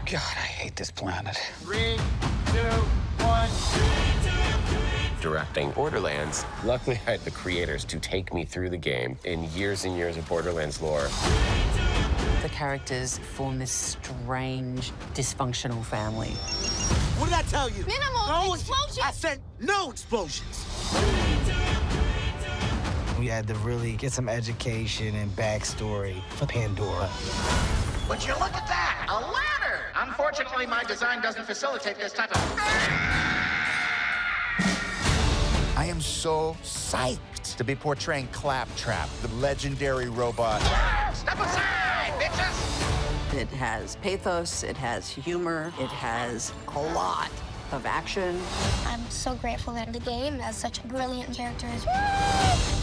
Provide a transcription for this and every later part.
God, I hate this planet. 3, 2, 1. Directing Borderlands. Luckily, I had the creators to take me through the game in years and years of Borderlands lore. The characters form this strange, dysfunctional family. What did I tell you? Minimal explosions! I said no explosions! We had to really get some education and backstory for Pandora. Would you look at that? A ladder! Unfortunately, my design doesn't facilitate this type of... I am so psyched to be portraying Claptrap, the legendary robot. Step aside, bitches! It has pathos, it has humor, it has a lot of action. I'm so grateful that the game has such brilliant characters.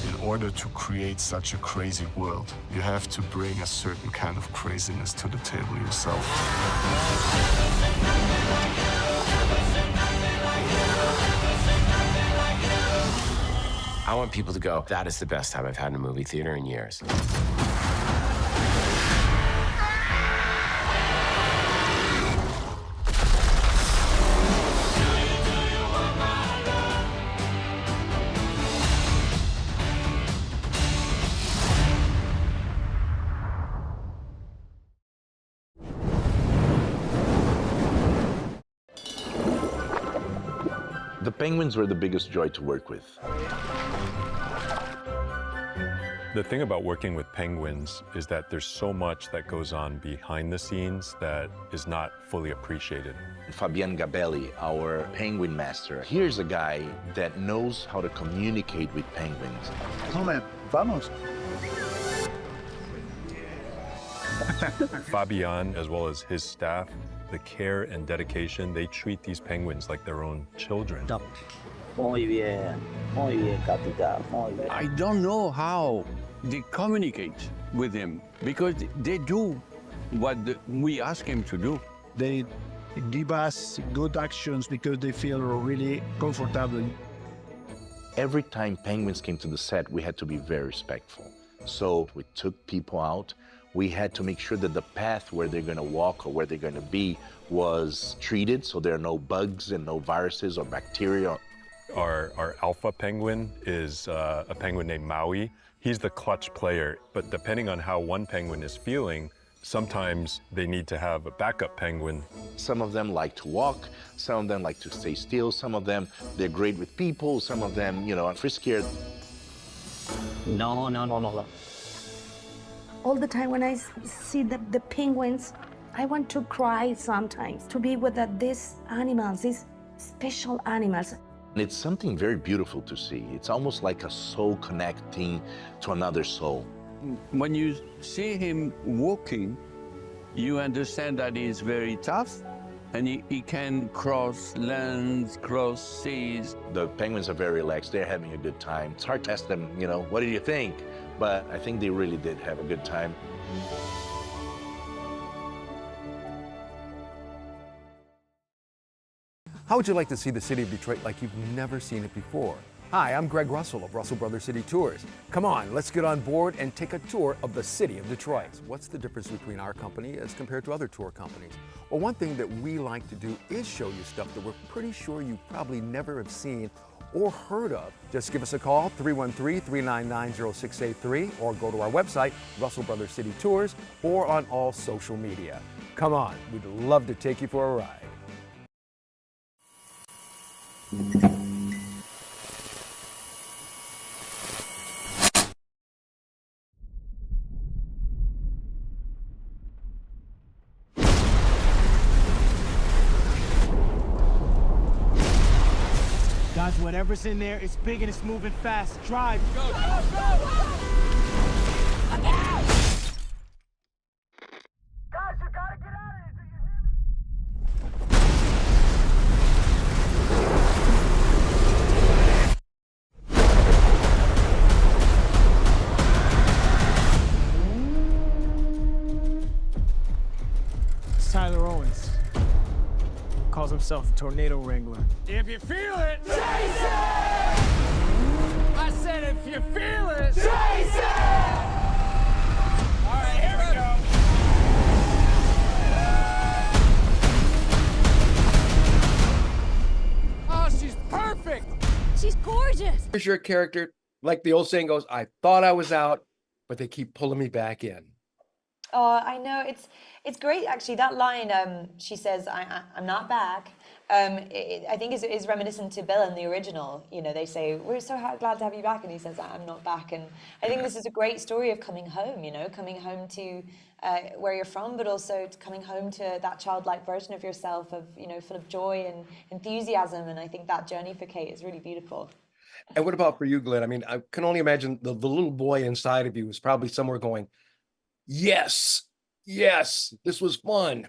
In order to create such a crazy world, you have to bring a certain kind of craziness to the table yourself. I want people to go, that is the best time I've had in a movie theater in years. The penguins were the biggest joy to work with. The thing about working with penguins is that there's so much that goes on behind the scenes that is not fully appreciated. Fabian Gabelli, our penguin master, here's a guy that knows how to communicate with penguins. Come vamos. Fabian, as well as his staff, the care and dedication, they treat these penguins like their own children. I don't know how they communicate with him because they do what we ask him to do. They give us good actions because they feel really comfortable. Every time penguins came to the set, we had to be very respectful. So we took people out. We had to make sure that the path where they're going to walk or where they're going to be was treated so there are no bugs and no viruses or bacteria. Our alpha penguin is a penguin named Maui. He's the clutch player, but depending on how one penguin is feeling, sometimes they need to have a backup penguin. Some of them like to walk, some of them like to stay still, some of them, they're great with people, some of them, are friskier. No. All the time when I see the penguins, I want to cry sometimes, to be with these animals, these special animals. It's something very beautiful to see. It's almost like a soul connecting to another soul. When you see him walking, you understand that he's very tough and he can cross lands, cross seas. The penguins are very relaxed. They're having a good time. It's hard to ask them, what did you think? But I think they really did have a good time. How would you like to see the city of Detroit like you've never seen it before? Hi, I'm Greg Russell of Russell Brothers City Tours. Come on, let's get on board and take a tour of the city of Detroit. What's the difference between our company as compared to other tour companies? Well, one thing that we like to do is show you stuff that we're pretty sure you probably never have seen or heard of. Just give us a call, 313-399-0683, or go to our website, Russell Brothers City Tours, or on all social media. Come on, we'd love to take you for a ride. Guys, whatever's in there, it's big and it's moving fast. Drive. Go. Go, go, go. Guys, you gotta get out of here. Do you hear me? It's Tyler Owens. Calls himself a tornado wrangler. If you feel it, chase it! I said if you feel it, chase it! All right, here we go. Here's your character, like the old saying goes, I thought I was out, but they keep pulling me back in. Oh, I know. It's great actually. That line, she says, I'm not back. I think is reminiscent to Bill in the original. You know, they say, we're so glad to have you back, and he says, I'm not back. And I think this is a great story of coming home. You know, coming home to where you're from, but also coming home to that childlike version of yourself, of full of joy and enthusiasm. And I think that journey for Kate is really beautiful. And what about for you, Glenn? I mean, I can only imagine the little boy inside of you is probably somewhere going, yes, this was fun.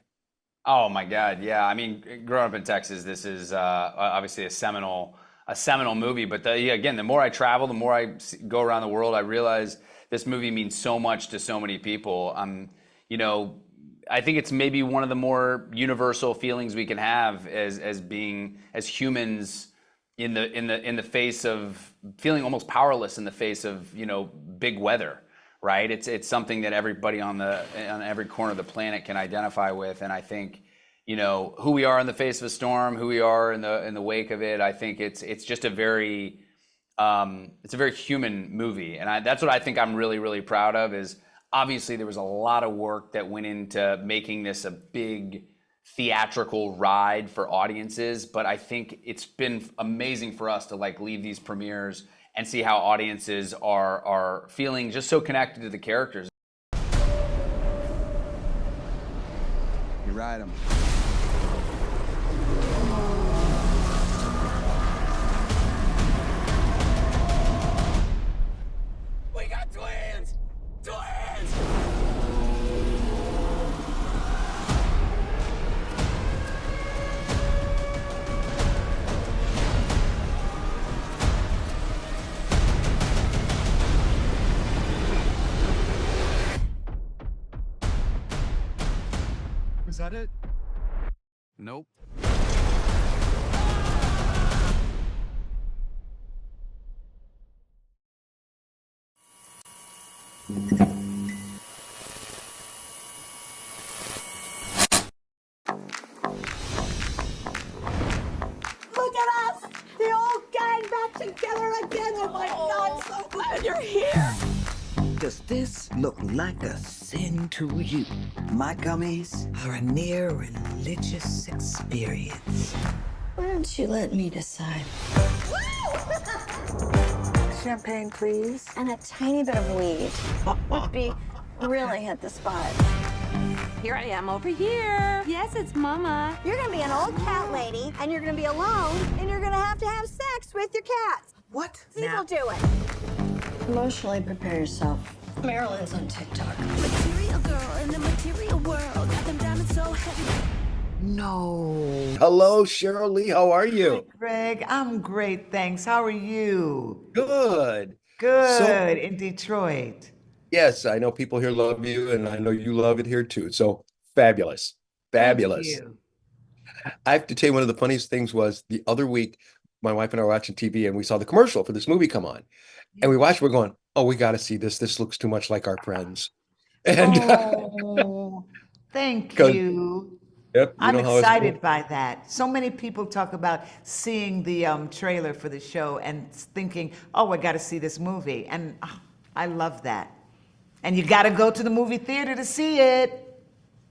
Oh my God, yeah. I mean, growing up in Texas, this is obviously a seminal movie. But again, the more I travel, the more I go around the world, I realize this movie means so much to so many people. I think it's maybe one of the more universal feelings we can have as humans in the face of feeling almost powerless in the face of big weather. Right, it's something that everybody on every corner of the planet can identify with, and I think, who we are in the face of a storm, who we are in the wake of it. I think it's just a very human movie, and that's what I think I'm really, really proud of. Is obviously there was a lot of work that went into making this a big theatrical ride for audiences, but I think it's been amazing for us to leave these premieres and see how audiences are feeling just so connected to the characters. You ride them. We got twins! Twins! Is that it? Nope. Look at us! The old gang back together again! Oh my God, so glad you're here! Does this look like a sin to you? My gummies are a near religious experience. Why don't you let me decide? Champagne, please. And a tiny bit of weed would be really hit the spot. Here I am over here. Yes, it's Mama. You're gonna be an old cat lady, and you're gonna be alone, and you're gonna have to have sex with your cats. What? People do it. Emotionally prepare yourself. Marilyn's on TikTok. Material girl in the material world. Got them diamonds so heavy. No. Hello, Cheryl Lee. How are you? Greg, I'm great, thanks. How are you? Good. Good, in Detroit. Yes, I know people here love you, and I know you love it here too. So fabulous. Fabulous. Thank you. I have to tell you, one of the funniest things was the other week, my wife and I were watching TV and we saw the commercial for this movie come on. And we watched, we're going, oh, we got to see this. This looks too much like Our Friends. And Thank you. Yep, I'm excited by that. So many people talk about seeing the trailer for the show and thinking, oh, I got to see this movie. And I love that. And you got to go to the movie theater to see it.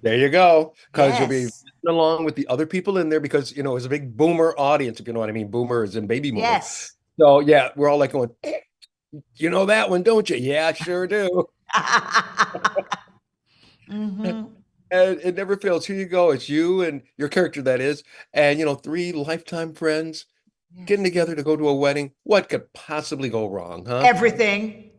There you go. Because you'll be along with the other people in there because, it's a big boomer audience, if you know what I mean. Boomer is in baby boomers. Yes. So, yeah, we're all going, you know that one, don't you? Yeah, I sure do. Mm-hmm. And it never fails. Here you go. It's you and your character, that is. And, 3 lifetime friends getting together to go to a wedding. What could possibly go wrong, huh? Everything.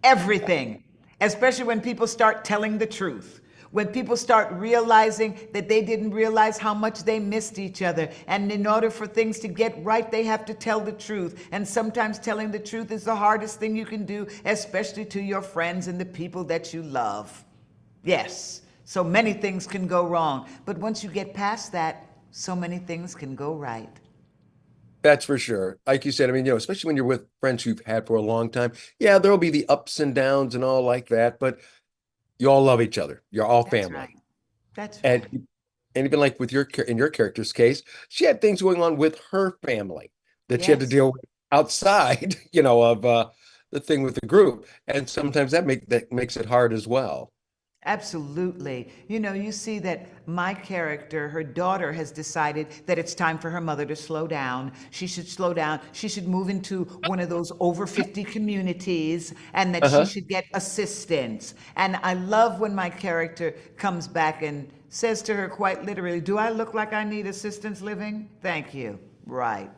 Everything. Especially when people start telling the truth. When people start realizing that they didn't realize how much they missed each other. And in order for things to get right, they have to tell the truth. And sometimes telling the truth is the hardest thing you can do, especially to your friends and the people that you love. Yes. So many things can go wrong, but once you get past that, so many things can go right. That's for sure. Like you said, I mean, especially when you're with friends you've had for a long time, yeah, there'll be the ups and downs and all like that, but you all love each other. You're all family. Right. That's right. And even like in your character's case, she had things going on with her family that she had to deal with outside, of the thing with the group. And sometimes that makes it hard as well. Absolutely. You see that my character, her daughter, has decided that it's time for her mother to slow down. She should slow down. She should move into one of those over 50 communities and that she should get assistance. And I love when my character comes back and says to her quite literally, "Do I look like I need assistance living? Thank you." Right.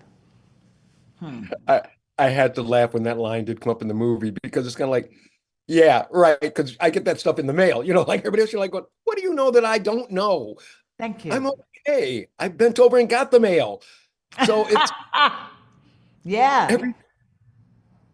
I had to laugh when that line did come up in the movie because it's kind of like, yeah, right. Because I get that stuff in the mail, like everybody else. You're like, what do you know that I don't know? Thank you. I'm okay. I bent over and got the mail. So it's yeah.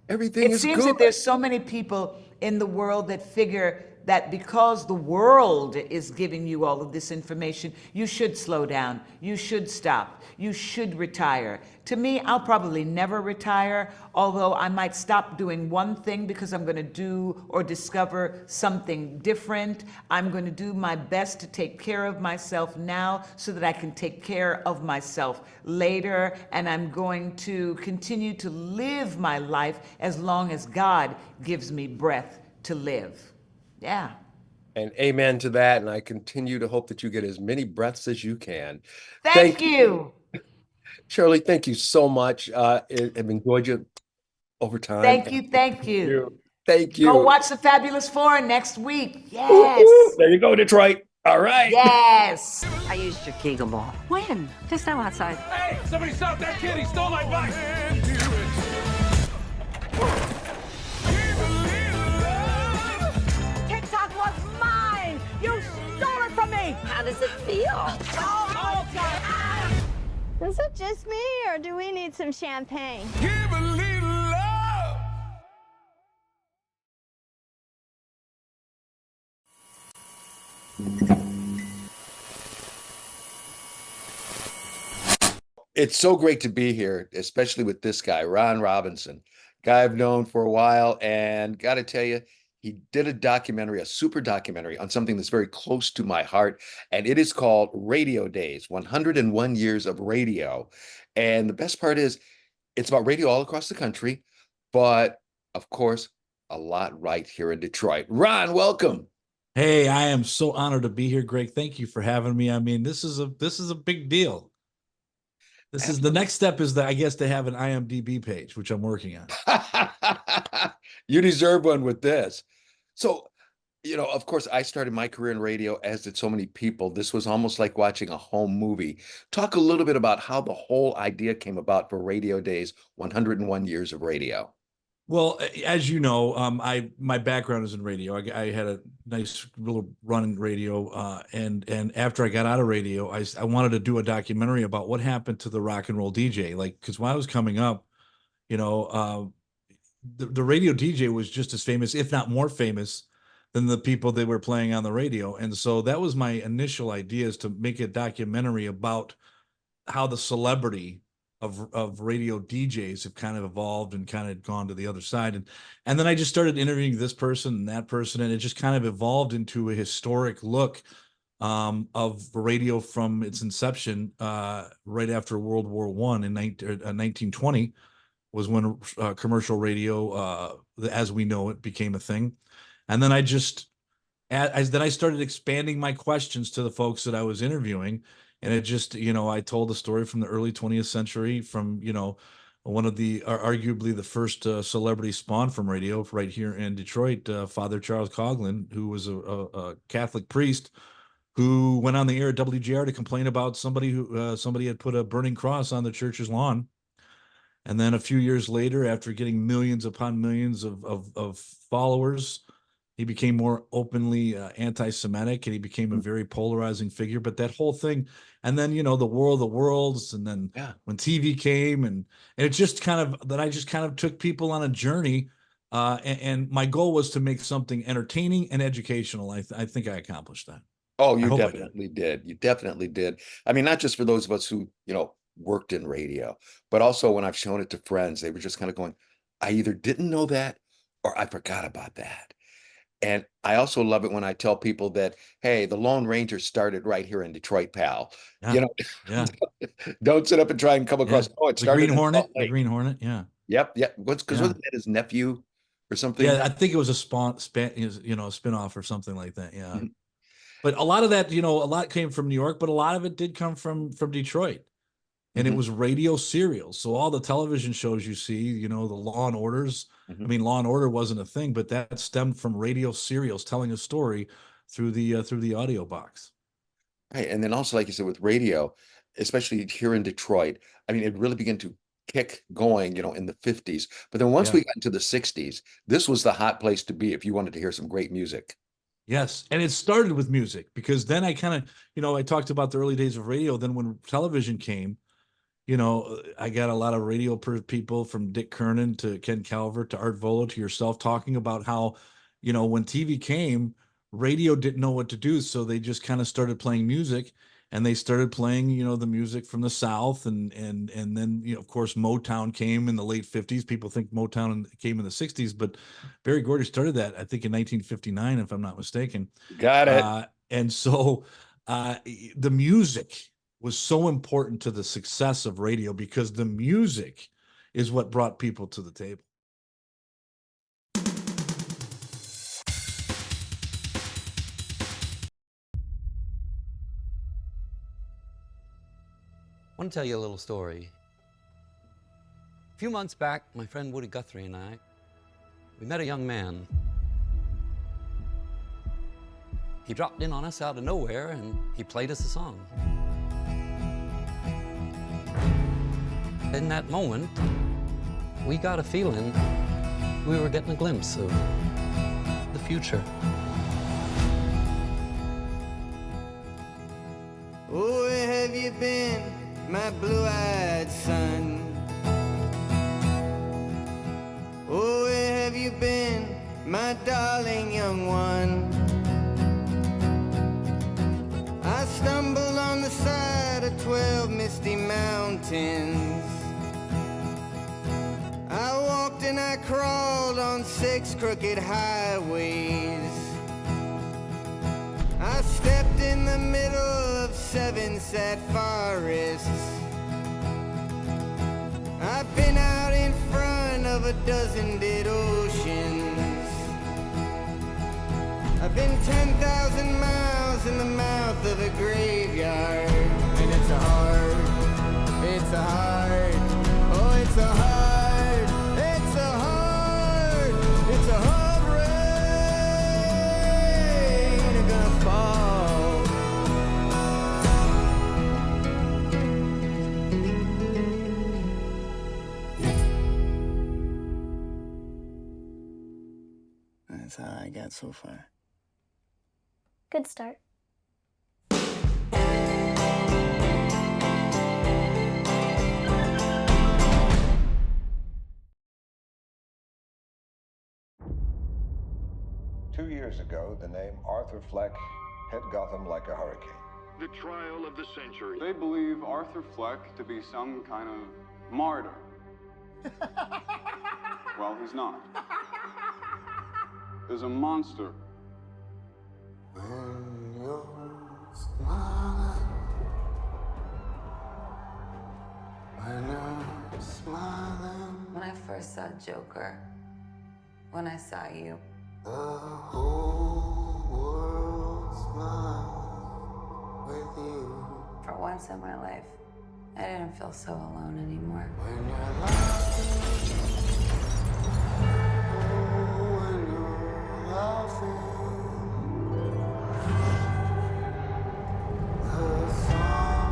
Everything it is seems good. that there's so many people in the world that figure that because the world is giving you all of this information, you should slow down, you should stop, you should retire. To me, I'll probably never retire, although I might stop doing one thing because I'm going to do or discover something different. I'm going to do my best to take care of myself now so that I can take care of myself later, and I'm going to continue to live my life as long as God gives me breath to live. Yeah. And amen to that. And I continue to hope that you get as many breaths as you can. Thank you. Shirley, thank you so much. I've enjoyed you over time. Thank you. Thank you. Thank you. Go watch The Fabulous Four next week. Yes. There you go, Detroit. All right. Yes. I used your Kegel ball. When? Just now outside. Hey, somebody stop that kid. He stole my bike. TikTok was mine. You stole it from me. How does it feel? Is it just me, or do we need some champagne? Give a little love. It's so great to be here, especially with this guy, Ron Robinson, guy I've known for a while, and got to tell you, he did a documentary, a super documentary on something that's very close to my heart, and it is called Radio Days, 101 Years of Radio. And the best part is it's about radio all across the country, but of course, a lot right here in Detroit. Ron, welcome. Hey, I am so honored to be here, Greg. Thank you for having me. I mean, this is a big deal. This is the next step is that I guess to have an IMDb page, which I'm working on. You deserve one with this. So, of course, I started my career in radio, as did so many people. This was almost like watching a home movie. Talk a little bit about how the whole idea came about for Radio Days, 101 Years of Radio. Well, as you know, my background is in radio. I had a nice little run in radio, and after I got out of radio, I wanted to do a documentary about what happened to the rock and roll DJ. Like, because when I was coming up, the radio DJ was just as famous, if not more famous, than the people that were playing on the radio. And so that was my initial idea, is to make a documentary about how the celebrity of radio DJs have kind of evolved and kind of gone to the other side. And then I just started interviewing this person and that person, and it just kind of evolved into a historic look of radio from its inception right after World War I in 1920 was when commercial radio, as we know it, became a thing. And then I started expanding my questions to the folks that I was interviewing. And it just, I told the story from the early 20th century from, one of the, arguably the first celebrity spawned from radio right here in Detroit, Father Charles Coughlin, who was a Catholic priest who went on the air at WGR to complain about somebody had put a burning cross on the church's lawn. And then a few years later, after getting millions upon millions of followers, he became more openly anti-Semitic, and he became a very polarizing figure. But that whole thing, and then, the War of the Worlds, and then when TV came, and it just kind of took people on a journey. And my goal was to make something entertaining and educational. I think I accomplished that. Oh, you definitely did. You definitely did. I mean, not just for those of us who, worked in radio, but also when I've shown it to friends, they were just kind of going, I either didn't know that or I forgot about that. And I also love it when I tell people that, hey, the Lone Ranger started right here in Detroit, pal. Yeah. Don't sit up and try and come across, oh, it the started Green in Hornet, Salt Lake. the Green Hornet. Yeah. Yep. Because Yeah. wasn't that his nephew or something? Yeah, I think it was a spin-off or something like that. Yeah. Mhm. But a lot of that, a lot came from New York, but a lot of it did come from Detroit. And it was radio serials. So all the television shows you see, the Law and Orders. I mean, Law and Order wasn't a thing, but that stemmed from radio serials telling a story through the audio box. Right. And then also, like you said, with radio, especially here in Detroit, I mean, it really began to kick going, in the 50s. But then once Yeah. we got into the 60s, this was the hot place to be if you wanted to hear some great music. Yes. And it started with music because then I kind of, I talked about the early days of radio. Then when television came, I got a lot of radio people from Dick Kernan to Ken Calvert to Art Volo to yourself talking about how, when TV came, radio didn't know what to do. So they just kind of started playing music and they started playing, the music from the South. And then, of course, Motown came in the late 50s. People think Motown came in the 60s, but Berry Gordy started that, I think, in 1959, if I'm not mistaken. Got it. And so the music was so important to the success of radio because the music is what brought people to the table. I want to tell you a little story. A few months back, my friend Woody Guthrie and I, we met a young man. He dropped in on us out of nowhere and he played us a song. In that moment, we got a feeling we were getting a glimpse of the future. Oh, where have you been, my blue-eyed son? Oh, where have you been, my darling young one? I stumbled on the side of 12 misty mountains. I walked and I crawled on 6 crooked highways. I stepped in the middle of 7 sad forests. I've been out in front of a dozen dead oceans. I've been 10,000 miles in the mouth of a graveyard. And it's a hard, oh, it's a hard, it's a hard, it's a hard rain gonna fall. That's how I got so far. Good start. Two years ago, the name Arthur Fleck hit Gotham like a hurricane. The trial of the century. They believe Arthur Fleck to be some kind of martyr. Well, he's not. There's a monster. When you're smiling, when you're smiling, When I first saw Joker, when I saw you, the whole world smiles with you. for once in my life, I didn't feel so alone anymore. When you're laughing, oh, when you're laughing, the sun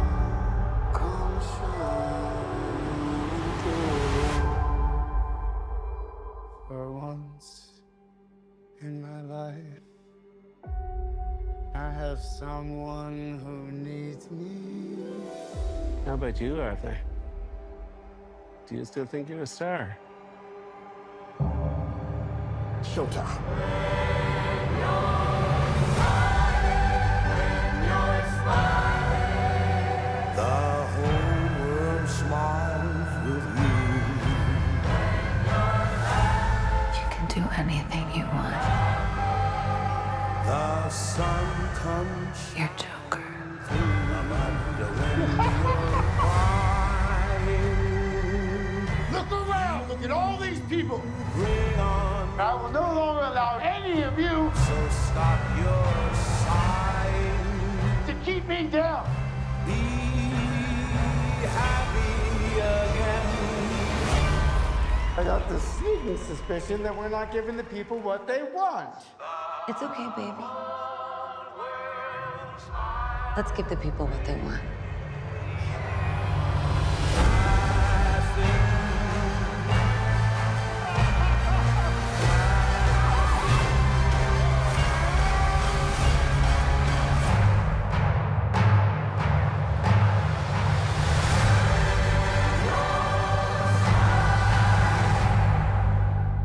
comes shining through. For once in my life, I have someone who needs me. How about you, Arthur? Do you still think you're a star? Showtime. The whole world smiles with you. You can do anything you want. The sun comes. You're Joker. Look around, look at people. Bring on. I will no longer allow any of you. So stop your sighing. To keep me down. Be happy again. I got the sneaking suspicion that we're not giving the people what they want. It's okay, baby. Let's give the people what they want.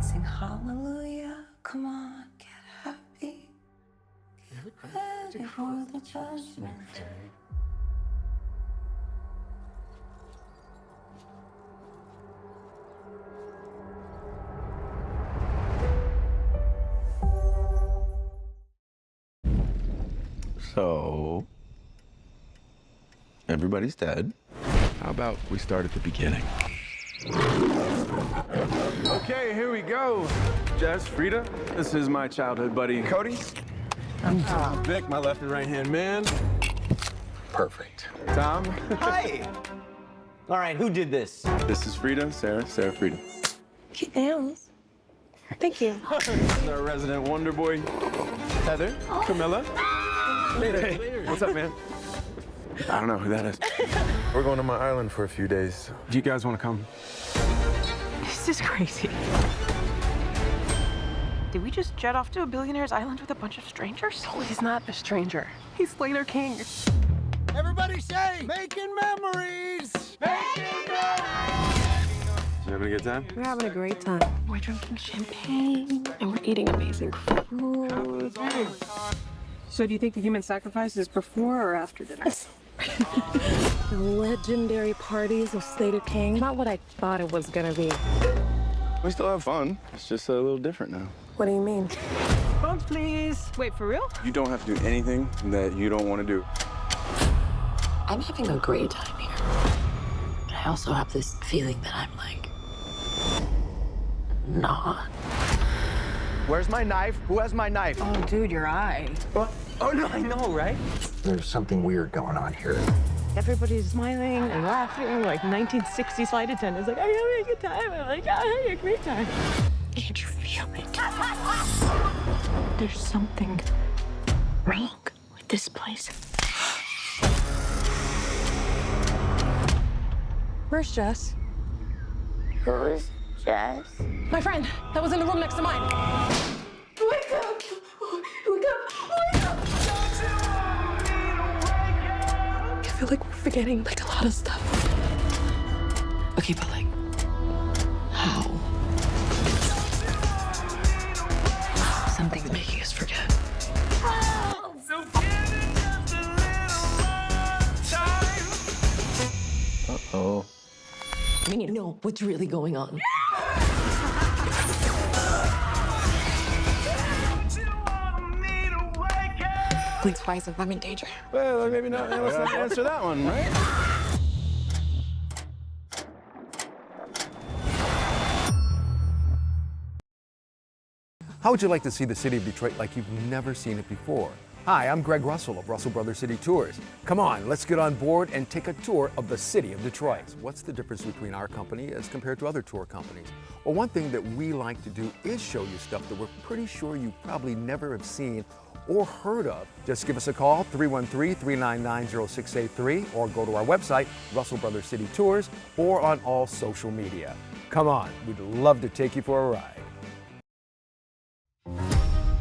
Sing hallelujah, come on, get happy. Get ready for the judgment day. So, everybody's dead. How about we start at the beginning? Okay, here we go. Jess, Frida, this is my childhood buddy, Cody. Vic, my left and right-hand man. Perfect. Tom. Hi. All right, who did this? This is Frida, Sarah, Frida. Cute nails. Thank you. This is our resident wonder boy, Heather, Camilla. Hey, what's up, man? I don't know who that is. We're going to my island for a few days. Do you guys want to come? This is crazy. Did we just jet off to a billionaire's island with a bunch of strangers? No, he's not a stranger. He's Slater King. Everybody say, making memories! Making memories! You having a good time? We're having a great time. We're drinking champagne and we're eating amazing food. So do you think the human sacrifice is before or after dinner? The legendary parties of Slater King. Not what I thought it was gonna be. We still have fun. It's just a little different now. What do you mean? Phones, please. Wait, for real? You don't have to do anything that you don't want to do. I'm having a great time here. But I also have this feeling that I'm like, not. Where's my knife? Who has my knife? Oh, dude, your eye. What? Oh, no, I know, right? There's something weird going on here. Everybody's smiling and laughing like 1960s flight attendants. Like, I'm having a good time. I'm like, I'm having a great time. Can't you feel it? There's something wrong with this place. Where's Jess? Who's Jess? My friend that was in the room next to mine. Wake up! Wake up! Wake up! I feel like we're forgetting like a lot of stuff. Okay, but like, how? Something's making us forget. Uh-oh. We need to know what's really going on. Please, why is I'm in danger? Well, maybe not. Let's not answer that one, right? How would you like to see the city of Detroit like you've never seen it before? Hi, I'm Greg Russell of Russell Brothers City Tours. Come on, let's get on board and take a tour of the city of Detroit. What's the difference between our company as compared to other tour companies? Well, one thing that we like to do is show you stuff that we're pretty sure you probably never have seen or heard of. Just give us a call, 313-399-0683, or go to our website, Russell Brothers City Tours, or on all social media. Come on, we'd love to take you for a ride.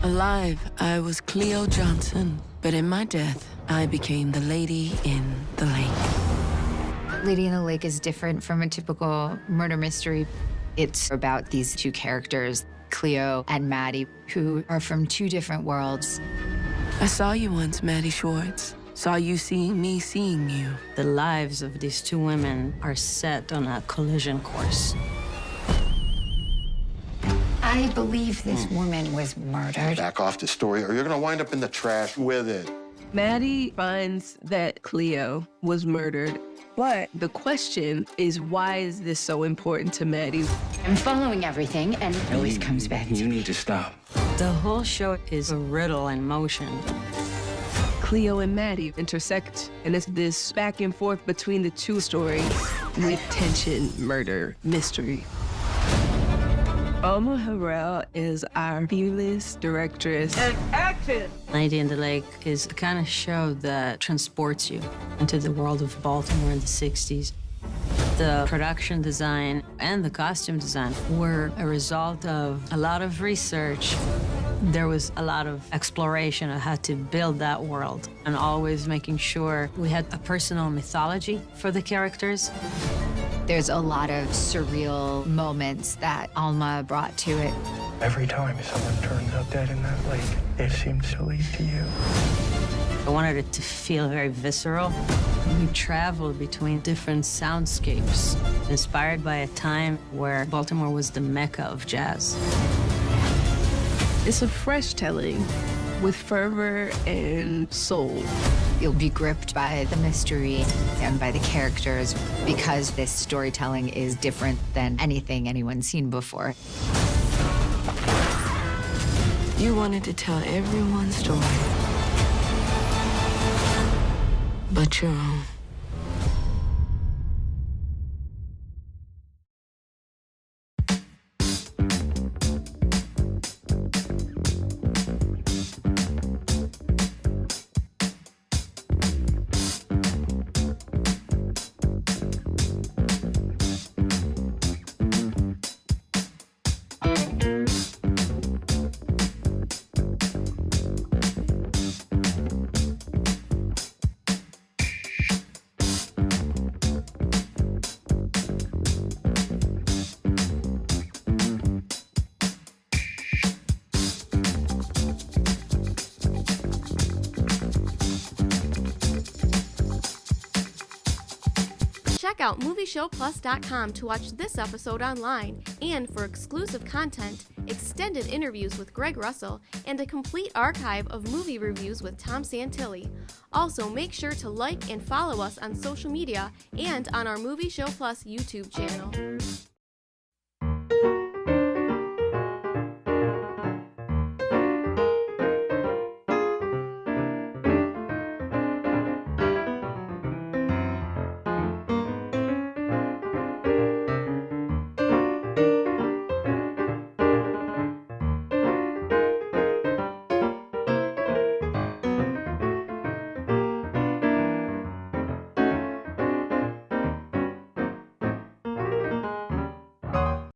Alive, I was Cleo Johnson, but in my death, I became the lady in the lake. Lady in the Lake is different from a typical murder mystery. It's about these two characters, Cleo and Maddie, who are from two different worlds. I saw you once, Maddie Schwartz. Saw you seeing me seeing you. The lives of these two women are set on a collision course. I believe this woman was murdered. Back off the story, or you're gonna wind up in the trash with it. Maddie finds that Cleo was murdered. But the question is, why is this so important to Maddie? I'm following everything, and it always comes back to You need to stop. The whole show is a riddle in motion. Cleo and Maddie intersect, and it's this back and forth between the two stories with tension, murder, mystery. Alma Harrell is our fearless directress. And action! Lady in the Lake is the kind of show that transports you into the world of Baltimore in the 60s. The production design and the costume design were a result of a lot of research. There was a lot of exploration of how to build that world and always making sure we had a personal mythology for the characters. There's a lot of surreal moments that Alma brought to it. Every time someone turns up dead in that lake, it seems silly to you. I wanted it to feel very visceral. We traveled between different soundscapes, inspired by a time where Baltimore was the mecca of jazz. It's a fresh telling with fervor and soul. You'll be gripped by the mystery and by the characters because this storytelling is different than anything anyone's seen before. You wanted to tell everyone's story, but your own. Check out MovieShowPlus.com to watch this episode online and for exclusive content, extended interviews with Greg Russell, and a complete archive of movie reviews with Tom Santilli. Also, make sure to like and follow us on social media and on our Movie Show Plus YouTube channel.